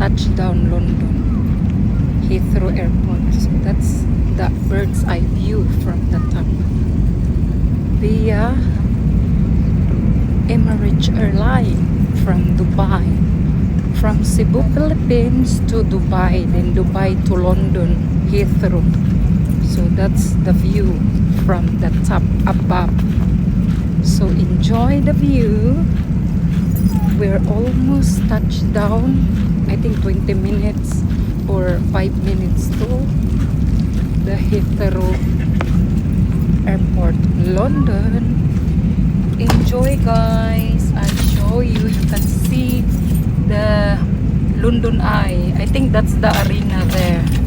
touchdown London Heathrow Airport. So that's the bird's eye view from the top via Emirates Airline from Dubai, from Cebu, Philippines to Dubai, then Dubai to London Heathrow. So that's the view from the top above. So enjoy the view. We're almost touched down. I think 20 minutes or 5 minutes to the Heathrow Airport, London. Enjoy, guys. I'll show you. You can see the London Eye. I think that's the arena there.